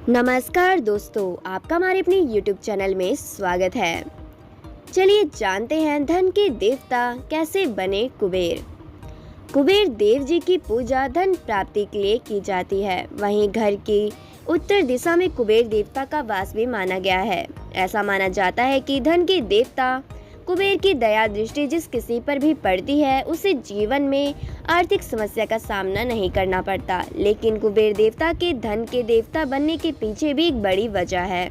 नमस्कार दोस्तों, आपका हमारे अपने YouTube चैनल में स्वागत है। चलिए जानते हैं धन के देवता कैसे बने कुबेर। कुबेर देव जी की पूजा धन प्राप्ति के लिए की जाती है। वहीं घर की उत्तर दिशा में कुबेर देवता का वास भी माना गया है। ऐसा माना जाता है कि धन के देवता कुबेर की दया दृष्टि जिस किसी पर भी पड़ती है उसे जीवन में आर्थिक समस्या का सामना नहीं करना पड़ता। लेकिन कुबेर देवता के धन के देवता बनने के पीछे भी एक बड़ी वजह है।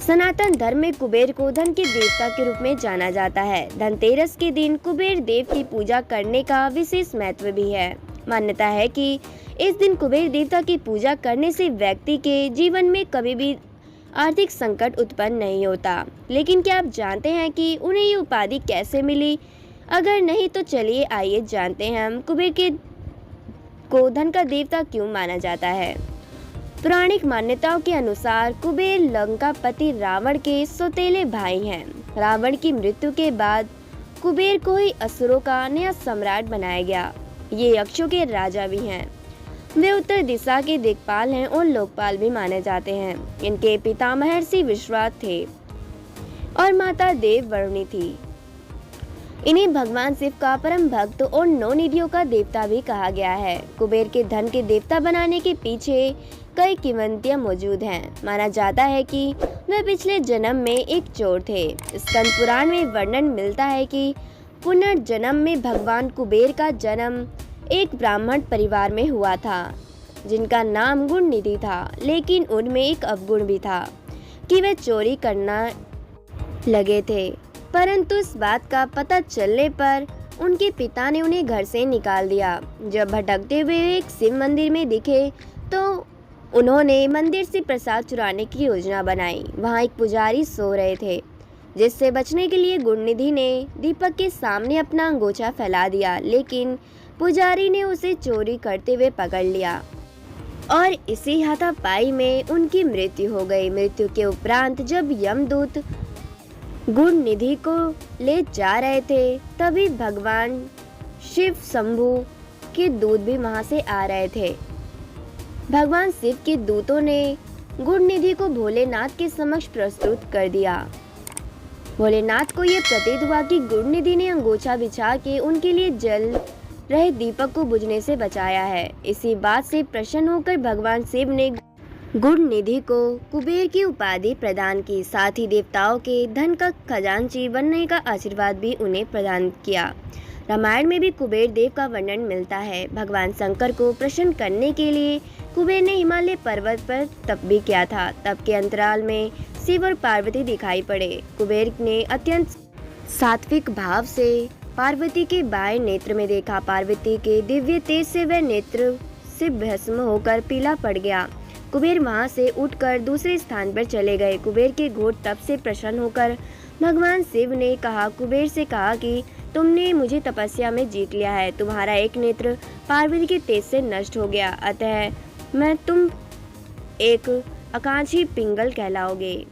सनातन धर्म में कुबेर को धन के देवता के रूप में जाना जाता है। धनतेरस के दिन कुबेर देव की पूजा करने का विशेष महत्व भी है। मान्यता है कि इस दिन कुबेर देवता की पूजा करने से व्यक्ति के जीवन में कभी भी आर्थिक संकट उत्पन्न नहीं होता। लेकिन क्या आप जानते हैं कि उन्हें ये उपाधि कैसे मिली? अगर नहीं तो चलिए आइए जानते हैं हम कुबेर को धन का देवता क्यों माना जाता है। पौराणिक मान्यताओं के अनुसार कुबेर लंकापति रावण के सौतेले भाई हैं। रावण की मृत्यु के बाद कुबेर को ही असुरों का नया सम्राट बनाया गया। ये यक्षों के राजा भी हैं। वे उत्तर दिशा के दिक्पाल हैं और लोकपाल भी माने जाते हैं। इनके पिता महर्षि विश्वास थे और माता देववर्णी थी। इन्हें भगवान शिव का परम भक्त और नौ निधियों का देवता भी कहा गया है। कुबेर के धन के देवता बनाने के पीछे कई किंवदंतियां मौजूद हैं। माना जाता है कि वे पिछले जन्म में एक चोर थे। स्कंद पुराण में वर्णन मिलता है कि पुनर्जन्म में भगवान कुबेर का जन्म एक ब्राह्मण परिवार में हुआ था जिनका नाम गुण निधि था। लेकिन उनमें एक अवगुण भी था कि वे चोरी करना लगे थे। परंतु इस बात का पता चलने पर उनके पिता ने उन्हें घर से निकाल दिया। जब भटकते हुए एक शिव मंदिर में दिखे तो उन्होंने मंदिर से प्रसाद चुराने की योजना बनाई। वहाँ एक पुजारी सो रहे थे, जिससे बचने के लिए गुणनिधि ने दीपक के सामने अपना अंगोछा फैला दिया। लेकिन पुजारी ने उसे चोरी करते हुए पकड़ लिया और इसी हाथापाई में उनकी मृत्यु हो गई। मृत्यु के उपरांत जब यमदूत गुणनिधि को ले जा रहे थे तभी भगवान शिव शंभु के दूत भी वहां से आ रहे थे। भगवान शिव के दूतों ने गुणनिधि को भोलेनाथ के समक्ष प्रस्तुत कर दिया। भोलेनाथ को यह प्रतीत हुआ कि गुणनिधि ने अंगोछा बिछा के उनके लिए जल रहे दीपक को बुझने से बचाया है। इसी बात से प्रसन्न होकर भगवान शिव ने गुणनिधि को कुबेर की उपाधि प्रदान की। साथ ही देवताओं के धन का खजांची बनने का आशीर्वाद भी उन्हें प्रदान किया। रामायण में भी कुबेर देव का वर्णन मिलता है। भगवान शंकर को प्रसन्न करने के लिए कुबेर ने हिमालय पर्वत पर तप भी किया था। तप के अंतराल में शिव और पार्वती दिखाई पड़े। कुबेर ने अत्यंत सात्विक भाव से पार्वती के बाएं नेत्र में देखा। पार्वती के दिव्य तेज से वह नेत्र से भस्म होकर पीला पड़ गया। कुबेर वहां से उठकर दूसरे स्थान पर चले गए। कुबेर के घोर तप से प्रसन्न होकर भगवान शिव ने कुबेर से कहा कि तुमने मुझे तपस्या में जीत लिया है। तुम्हारा एक नेत्र पार्वती के तेज से नष्ट हो गया, अतः मैं तुम एक आकांक्षी पिंगल कहलाओगे।